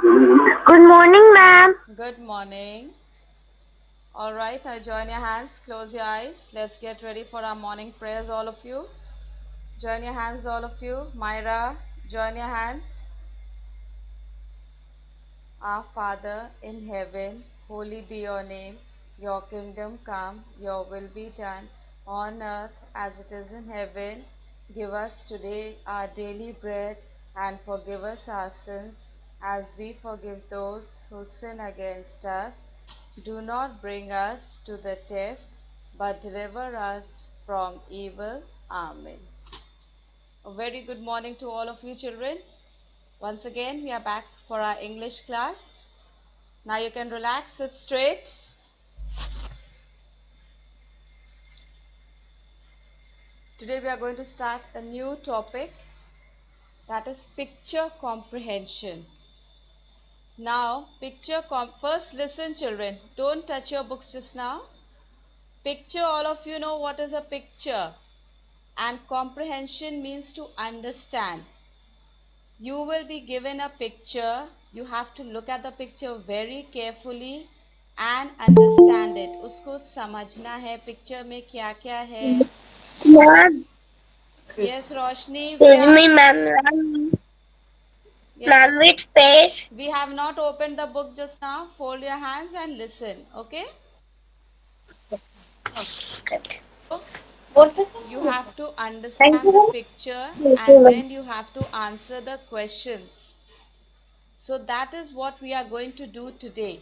Good morning, ma'am. Good morning. All right, now join your hands, close your eyes. Let's get ready for our morning prayers, all of you. Join your hands, all of you. Myra, join your hands. Our Father in heaven, holy be your name. Your kingdom come, your will be done on earth as it is in heaven. Give us today our daily bread and forgive us our sins as we forgive those who sin against us. Do not bring us to the test, but deliver us from evil. Amen. A very good morning to all of you children. Once again, we are back for our English class. Now you can relax, sit straight. Today we are going to start a new topic, that is picture comprehension. Now, first listen children, don't touch your books just now. Picture, all of you know what is a picture, and comprehension means to understand. You will be given a picture, you have to look at the picture very carefully and understand it. उसको समझना है picture में क्या क्या है. Ma'am, Yes, Roshni, we excuse are. me, ma'am. Ma'am, Yes, which page? we have not opened the book just now. Fold your hands and listen, okay? So, you have to Thank understand the you. picture Thank you, and ma'am. then you have to answer the questions. So, that is what we are going to do today.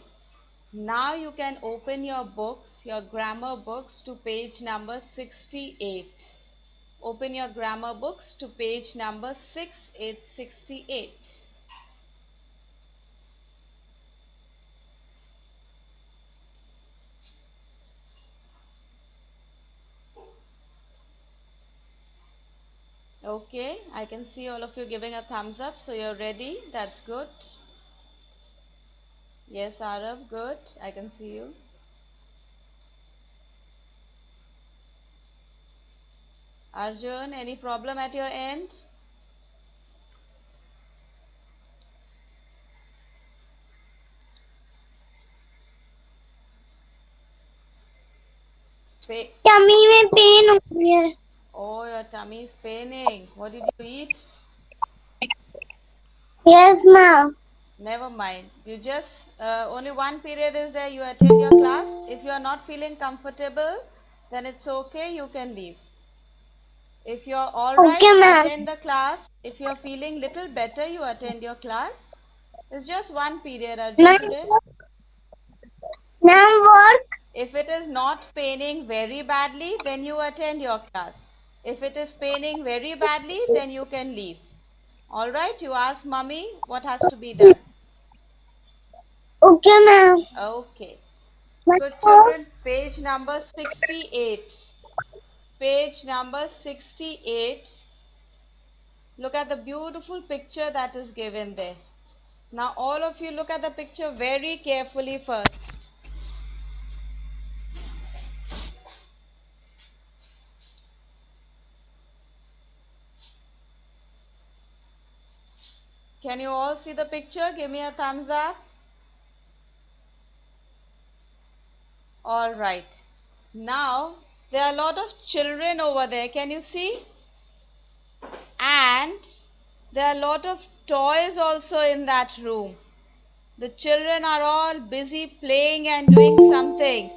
Now, you can open your books, your grammar books, to page number 68. Open your grammar books to page number 6868. Okay, I can see all of you giving a thumbs up, so you're ready. That's good. Yes, Arav, good. I can see you. Arjun, any problem at your end? Pa- Tummy में pain हो रही है. oh, your tummy is paining. What did you eat? Yes, ma'am. Never mind. You just, only one period is there. You attend your class. If you are not feeling comfortable, then it's okay. You can leave. If you're alright, Okay, ma'am. attend the class. If you're feeling little better, you attend your class. It's just one period, Arjun, Ma'am, today. ma'am, work. If it is not paining very badly, then you attend your class. If it is paining very badly, then you can leave. Alright, you ask mummy what has to be done. Okay, ma'am. Okay. Ma'am, So, work. children, page number 68. Page number 68. Look at the beautiful picture that is given there. Now, all of you look at the picture very carefully first. Can you all see the picture? Give me a thumbs up. All right. Now, there are a lot of children over there. Can you see? And there are a lot of toys also in that room. The children are all busy playing and doing something.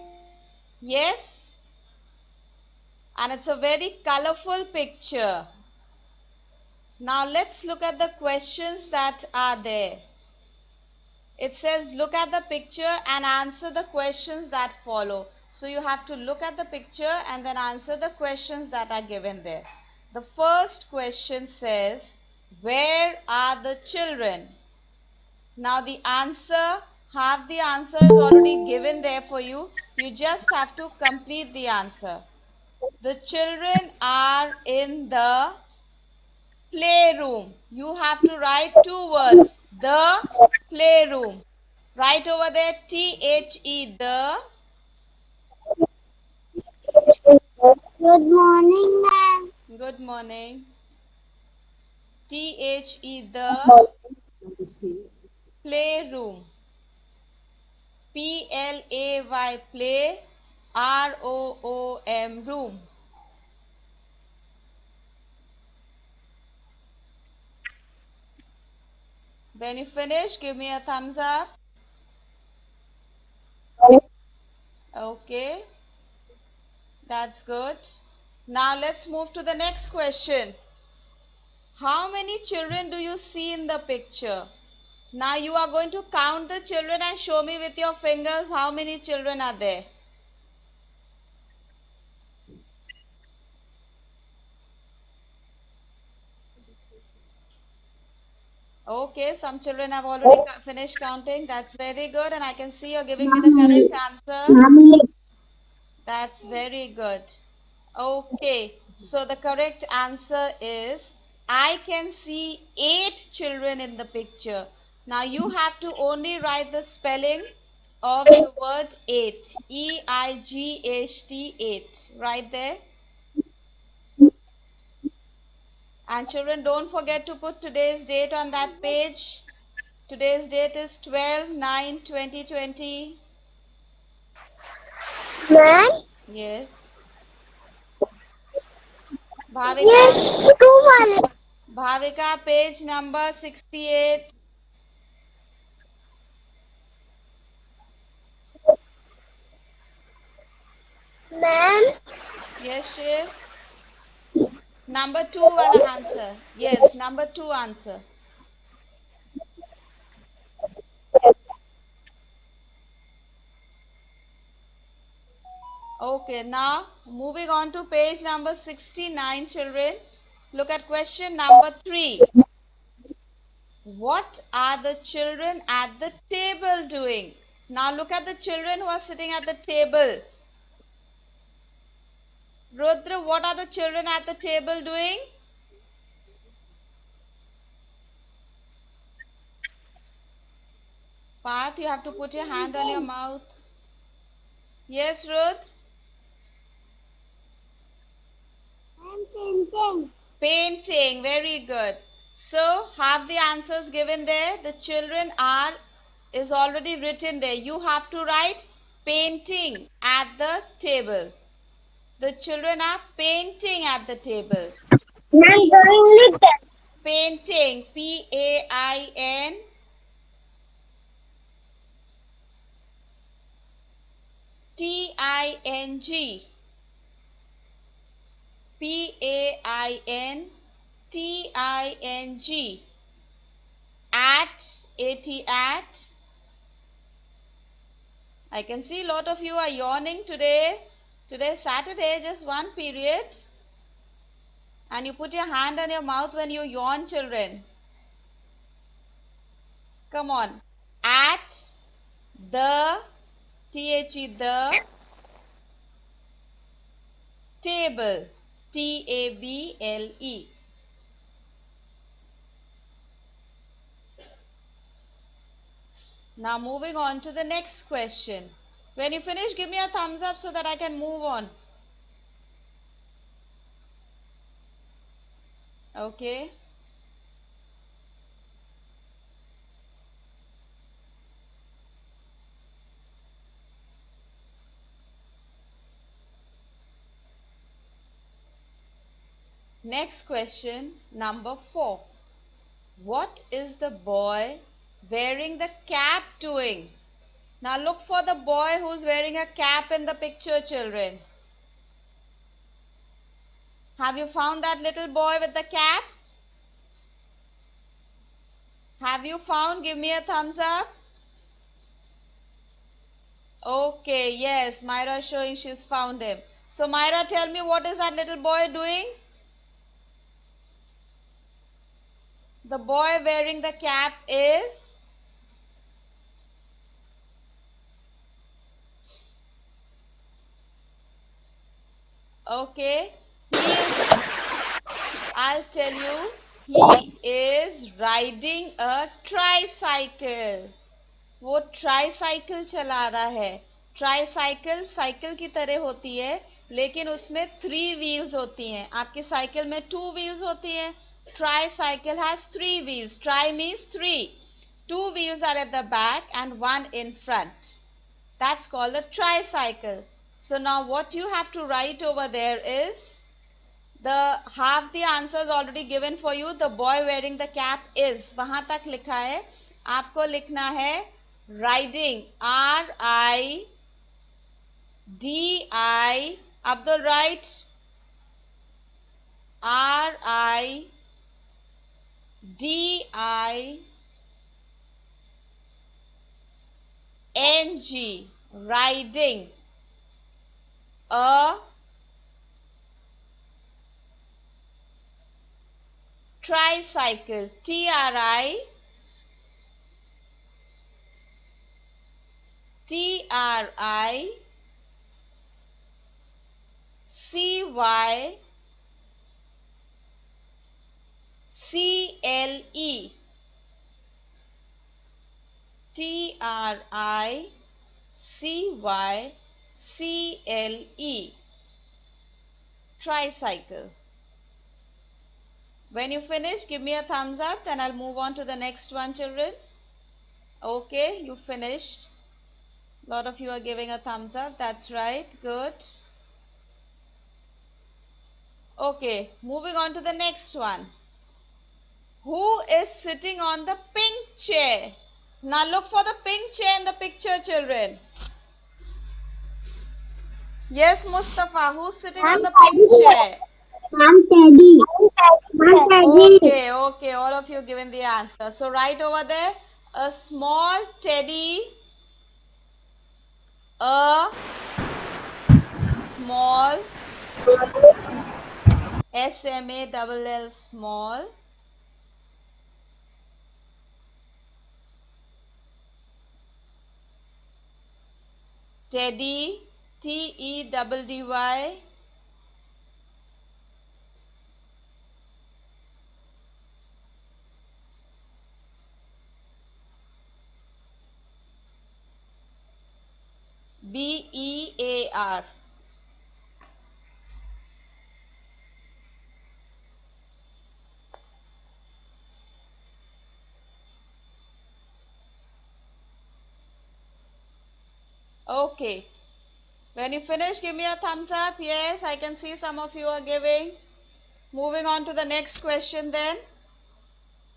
Yes? And it's a very colorful picture. Now let's look at the questions that are there. It says look at the picture and answer the questions that follow. So you have to look at the picture and then answer the questions that are given there. The first question says, where are the children? Now the answer, half the answer is already given there for you. You just have to complete the answer. The children are in the playroom. You have to write two words. The playroom. Write over there THE, the. Good morning, ma'am. Good morning. THE, the. Playroom. P-L-A-Y, play, R-O-O-M, room. When you finish, give me a thumbs up. Okay, that's good. Now let's move to the next question. How many children do you see in the picture? Now you are going to count the children and show me with your fingers how many children are there. Okay, some children have already finished counting. That's very good, and I can see you're giving me the correct answer. That's very good. Okay, so the correct answer is I can see 8 children in the picture. Now you have to only write the spelling of the word 8. E-I-G-H-T, 8. Right there. And children, don't forget to put today's date on that page. Today's date is 12/9/2020. Ma'am? Yes. Bhavika, Yes, two wale. Bhavika, page number 68. Ma'am? Yes, Shiv. Number 2 wala answer. Yes, number 2 answer. Okay, now moving on to page number 69, children. Look at question number 3. What are the children at the table doing? Now look at the children who are sitting at the table. Rudra, what are the children at the table doing? Parth, you have to put your hand on your mouth. Yes, Ruth? I'm painting. Painting, very good. So, have the answers given there. The children are is already written there. You have to write painting at the table. The children are painting at the table. I'm going little. Painting, P-A-I-N. T-I-N-G. P-A-I-N-T-I-N-G. At. I can see a lot of you are yawning today. Today's Saturday, just one period. And you put your hand on your mouth when you yawn, children. Come on. At the, T-H-E, the table, T-A-B-L-E. Now moving on to the next question. When you finish, give me a thumbs up so that I can move on. Okay. Next question, number 4. What is the boy wearing the cap doing? Now look for the boy who's wearing a cap in the picture, children. Have you found that little boy with the cap? Have you found? Give me a thumbs up. Okay, yes, Myra is showing she's found him. So Myra, tell me, what is that little boy doing? The boy wearing the cap is? Okay, I'll tell you, he is riding a tricycle. वो tricycle चला रहा है. Tricycle cycle की तरह होती है, लेकिन उसमें 3 व्हील्स होती हैं. आपकी साइकिल में 2 व्हील्स होती हैं. Tricycle has 3 wheels. Try means 3. Two wheels are at the back and one in front. That's called a tricycle. So now what you have to write over there is half the answers already given for you. The boy wearing the cap is, वहां तक लिखा है. आपको लिखना है riding, R-I-D-I. Abdul, write R-I-D-I-N-G, riding. A tricycle, Tricycle, Tricycle, tricycle. When you finish, give me a thumbs up, then I'll move on to the next one, children. Okay, you finished. A lot of you are giving a thumbs up. That's right. Good. Okay, moving on to the next one. Who is sitting on the pink chair? Now look for the pink chair in the picture, children. Yes, Mustafa, who's sitting on the pink chair? I'm Teddy. I'm Teddy. Okay, all of you given the answer. So write over there, a small teddy, a small, S-M-A-L-L, small, teddy, T-E-D-D-Y, B-E-A-R. Okay. When you finish, give me a thumbs up. Yes, I can see some of you are giving. Moving on to the next question then.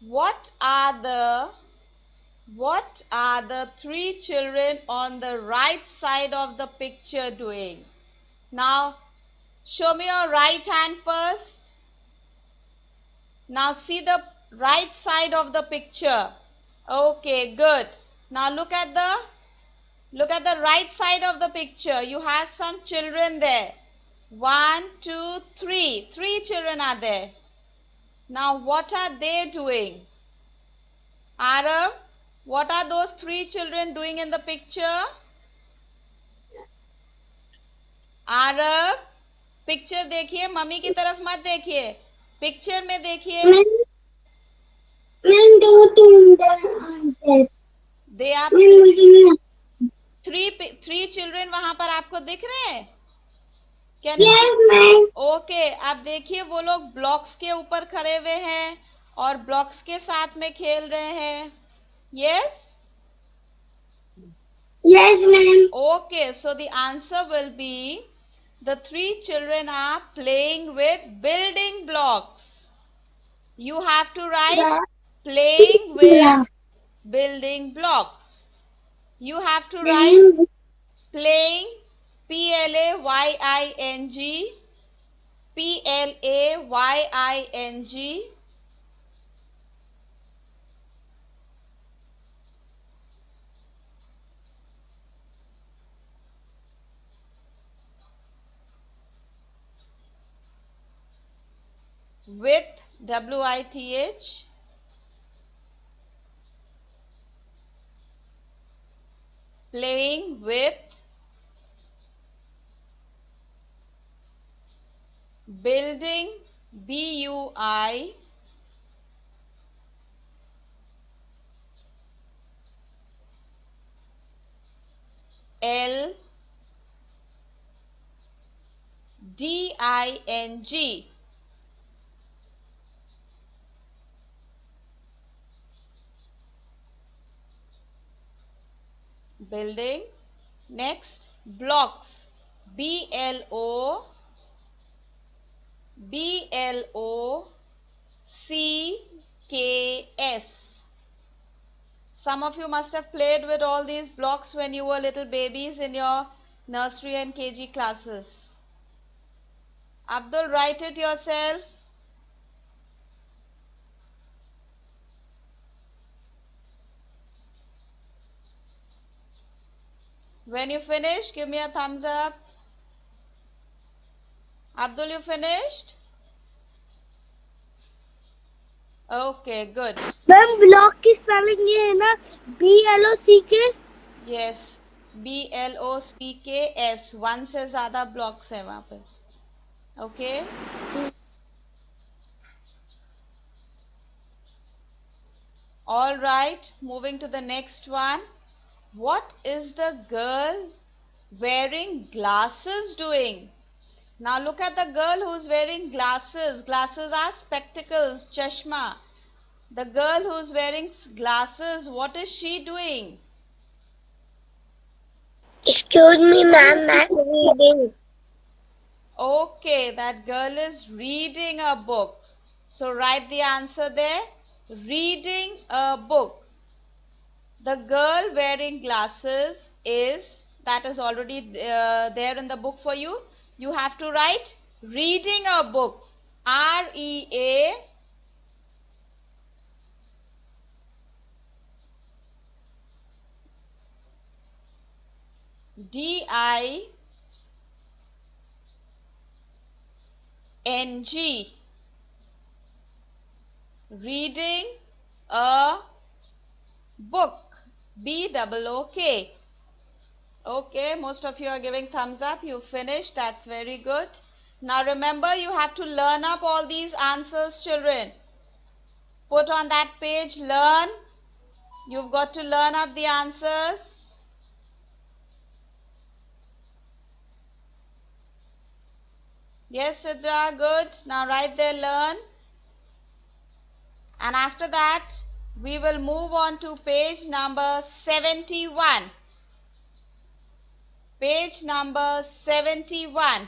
What are the three children on the right side of the picture doing? Now, show me your right hand first. Now see the right side of the picture. Okay, good. Now look at the right side of the picture. You have some children there. 1, 2, 3. 3 children are there. Now what are they doing? Arav, what are those 3 children doing in the picture? Aarav, picture देखिए, mummy की तरफ मत देखिए, picture में देखिए. दे आप three children वहां पर आपको दिख रहे हैं? कैन ओके, आप देखिए वो लोग ब्लॉक्स के ऊपर खड़े हुए हैं और ब्लॉक्स के साथ में खेल रहे हैं. Yes Yes, ma'am. Okay, so the answer will be the 3 children are playing with building blocks. You have to write playing with building blocks. You have to write playing, P-L-A-Y-I-N-G, P-L-A-Y-I-N-G, with, W-I-T-H, playing with building, B-U-I, L D-I-N-G. Building. Next, blocks. BLOCKS. Some of you must have played with all these blocks when you were little babies in your nursery and KG classes. Abdul, write it yourself. When you finish, give me a thumbs up. Abdul, you finished? Okay, good. Ma'am block की spelling ये है ना BLOCK. Yes, BLOCKS. 1 से ज़्यादा blocks है वहाँ पे. Okay. All right, moving to the next one. What is the girl wearing glasses doing? Now look at the girl who's wearing glasses. Glasses are spectacles, chashma. The girl who's wearing glasses, what is she doing? Excuse me, ma'am, I'm reading. Okay, that girl is reading a book. So write the answer there. Reading a book. The girl wearing glasses is, that is already there in the book for you. You have to write reading a book. REA DING. Reading a book. BOOK. Okay, most of you are giving thumbs up. You finished. That's very good. Now remember, you have to learn up all these answers, children. Put on that page, learn. You've got to learn up the answers. Yes, Sidra, good. Now write there, learn. And after that, we will move on to page number 71. Page number 71.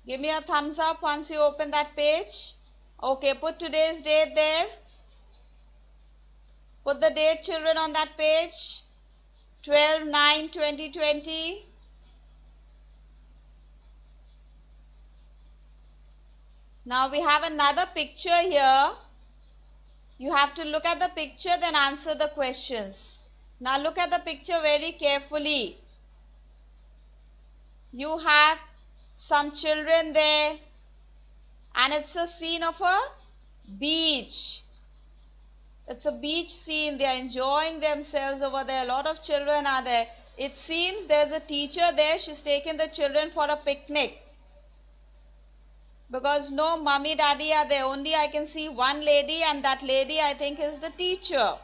Give me a thumbs up once you open that page. Okay, put today's date there. Put the date, children, on that page. 12/9/2020. Now we have another picture here. You have to look at the picture, then answer the questions. Now look at the picture very carefully. You have some children there, and it's a scene of a beach. It's a beach scene. They are enjoying themselves over there. A lot of children are there. It seems there's a teacher there. She's taken the children for a picnic. Because no mummy, daddy are there. Only I can see one lady, and that lady I think is the teacher.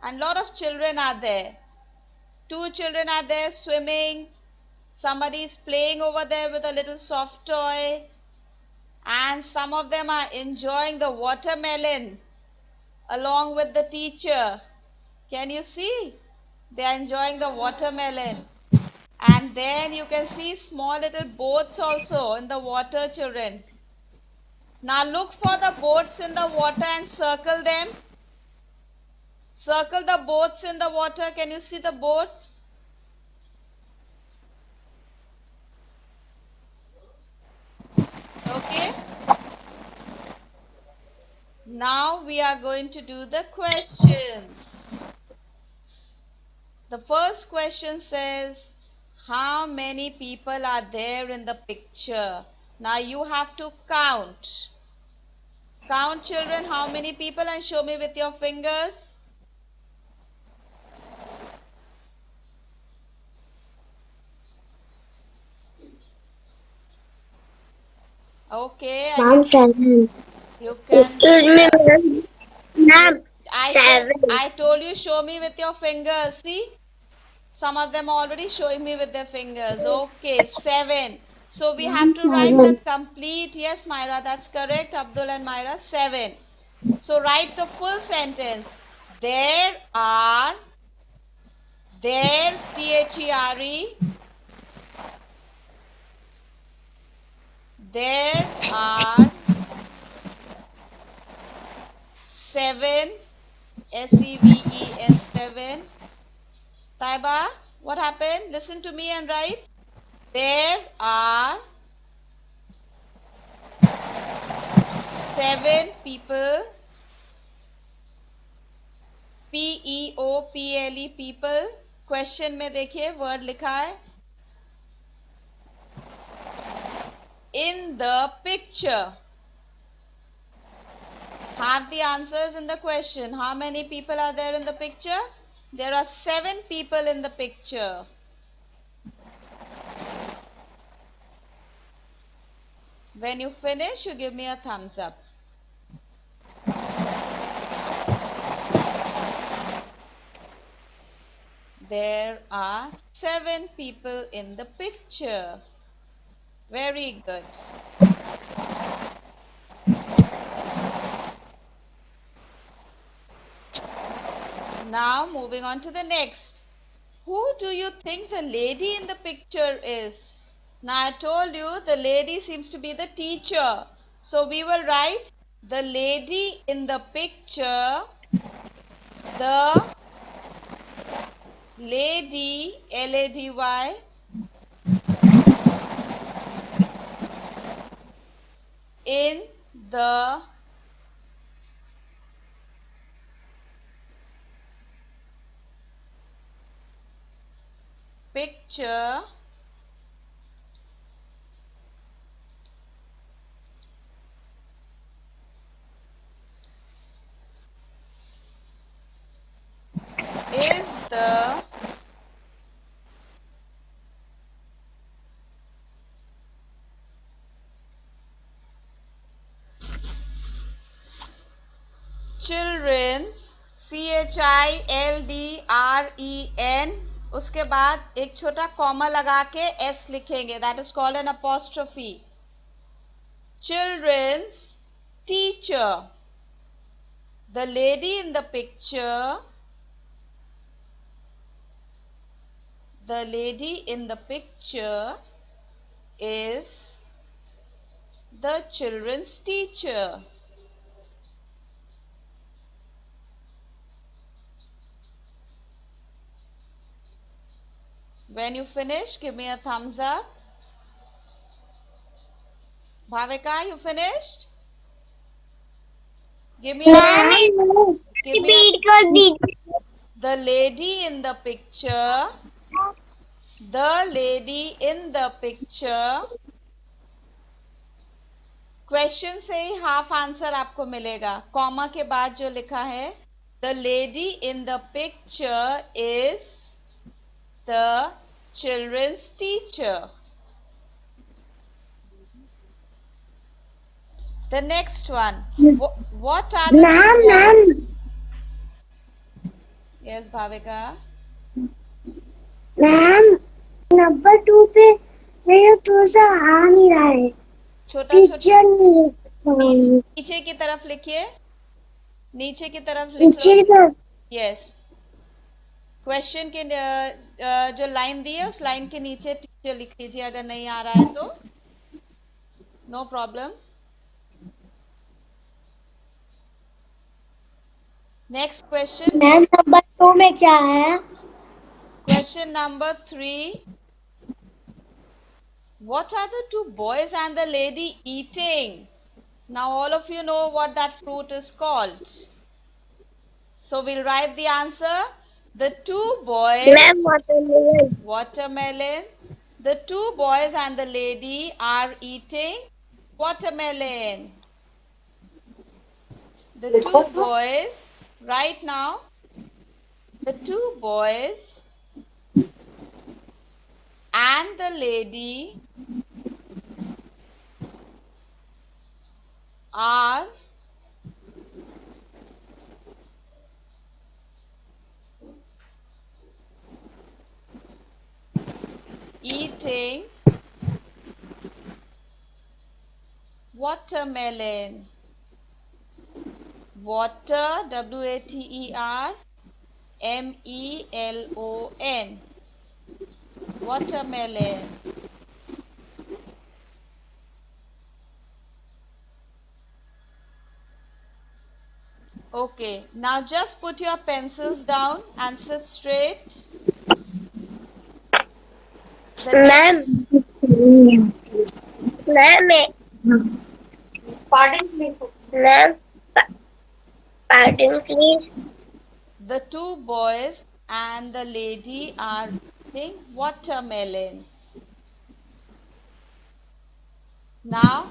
And lot of children are there. 2 children are there swimming. Somebody is playing over there with a little soft toy. And some of them are enjoying the watermelon along with the teacher. Can you see? They are enjoying the watermelon. And then you can see small little boats also in the water, children. Now look for the boats in the water and circle them. Circle the boats in the water. Can you see the boats? Okay. Now we are going to do the questions. The first question says, how many people are there in the picture? Now you have to count. Count, children, how many people, and show me with your fingers. Okay. Ma'am, 7. You can. Excuse me, ma'am. 7. I told you, show me with your fingers. See? Some of them already showing me with their fingers. Okay, 7. So we have to write the complete. Yes, Myra, that's correct. Abdul and Myra, 7. So write the full sentence. There are, there, T-H-E-R-E, there are 7, S-E-V-E-N, 7. Taiba, what happened? Listen to me and write. There are 7 people, P-E-O-P-L-E, people. Question में देखिए word लिखा है in the picture. Have the answers in the question. How many people are there in the picture? There are 7 people in the picture. When you finish, you give me a thumbs up. There are 7 people in the picture. Very good. Now moving on to the next. Who do you think the lady in the picture is? Now I told you the lady seems to be the teacher. So we will write the lady in the picture, the lady, L-A-D-Y, in the picture is the children's, CHILDREN, उसके बाद एक छोटा comma लगा के S लिखेंगे. That is called an apostrophe. Children's teacher. The lady in the picture, the lady in the picture is the children's teacher. When you finish, give me a thumbs up. Bhavika, you finished? Give me a the lady in the picture, the lady in the picture. Question से ही half answer आपको मिलेगा. Comma के बाद जो लिखा है the lady in the picture is the children's teacher. The next one. What are the Ma'am. Yes, Bhavika. Ma'am number 2 पे मेरा थोड़ा सा आ नहीं रहा है. छोटा टीचर नहीं. नीचे की तरफ लिखिए. नीचे की तरफ लिख नीचे की लो. तरफ. यस. क्वेश्चन के जो लाइन दी है उस लाइन के नीचे टीचर लिख लीजिए अगर नहीं आ रहा है तो. No problem. Next question. Ma'am number 2 में क्या है? Question number 3. What are the 2 boys and the lady eating? Now all of you know what that fruit is called. So we'll write the answer. The 2 boys. Ma'am watermelon. Watermelon. The 2 boys and the lady are eating watermelon. The 2 boys, right now, the 2 boys and the lady are eating watermelon. Water, W-A-T-E-R, M-E-L-O-N. Watermelon. Okay, now just put your pencils down and sit straight. Ma'am, ma'am, pardon please. Ma'am, pardon please. The two boys and the lady are eating watermelon. Now,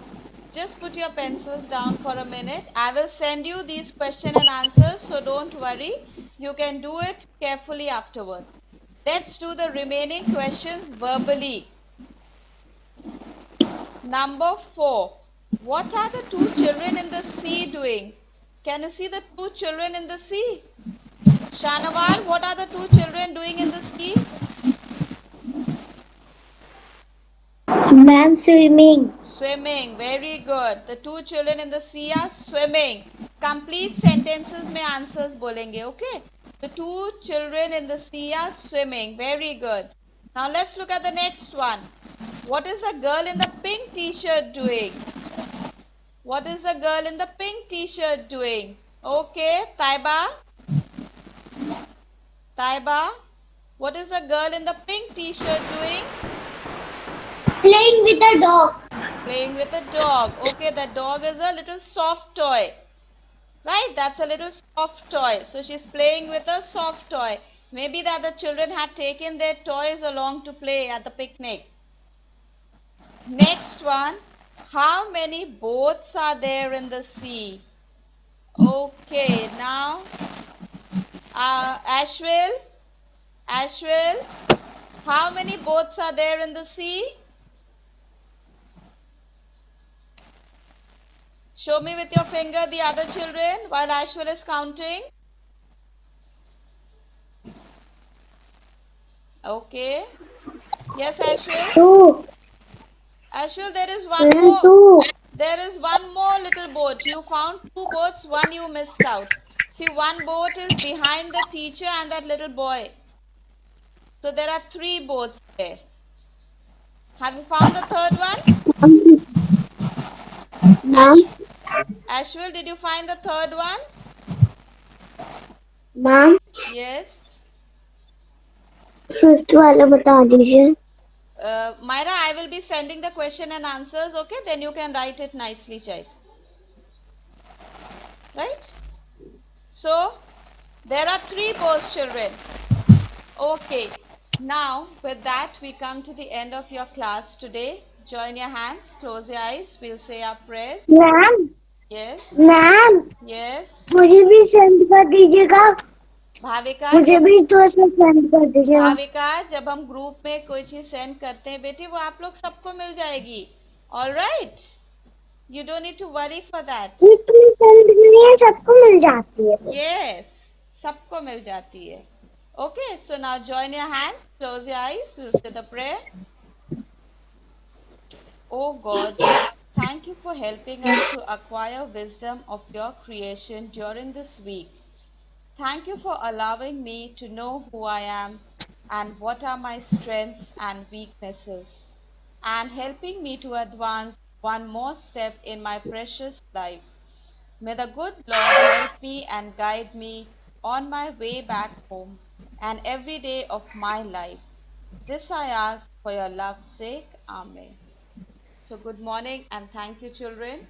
just put your pencils down for a minute. I will send you these question and answers, so don't worry. You can do it carefully afterwards. Let's do the remaining questions verbally. Number 4. What are the two children in the sea doing? Can you see the two children in the sea? Shanawar, what are the two children doing in the sea? Ma'am, swimming. Swimming. Very good. The two children in the sea are swimming. Complete sentences में answers बोलेंगे, okay? The two children in the sea are swimming. Very good. Now let's look at the next one. What is the girl in the pink t-shirt doing? What is the girl in the pink t-shirt doing? Okay, Taiba. Taiba, what is the girl in the pink t-shirt doing? Playing with the dog. Playing with a dog. Okay, that dog is a little soft toy. Right, that's a little soft toy. So she's playing with a soft toy. Maybe that the children had taken their toys along to play at the picnic. Next one. How many boats are there in the sea? Okay, now Ashwil, how many boats are there in the sea? Show me with your finger the other children while Ashwil is counting. Okay. Yes, Ashwil? Two. Ashwil, there is one Ma'am, more. two. There is one more little boat. You found two boats, one you missed out. See, one boat is behind the teacher and that little boy. So there are three boats there. Have you found the third one? Ma'am, Ashwil, did you find the third one? ma'am, Yes. Fifth वाला बता दीजिए. Myra, I will be sending the question and answers, okay? Then you can write it nicely, child. Right? So, there are three both children. Okay. Now, with that, we come to the end of your class today. Join your hands, close your eyes. We'll say our prayers. Ma'am, Yes. Ma'am, Yes. मुझे भी send कर दीजिएगा. भाविका, मुझे भी तो send कर दीजिएगा. भाविका, जब हम ग्रुप में कोई चीज सेंड करते हैं बेटी, वो आप लोग सबको मिल जाएगी. All right? You don't need to worry for that. इतनी सेंड नहीं है, सबको मिल जाती है. Yes, सबको मिल जाती है. Okay, so now join your hands, close your eyes, we'll say the prayer. Oh God, thank you for helping us to acquire wisdom of your creation during this week. Thank you for allowing me to know who I am and what are my strengths and weaknesses, and helping me to advance one more step in my precious life. May the good Lord help me and guide me on my way back home and every day of my life. This I ask for your love's sake. Amen. So good morning and thank you, children.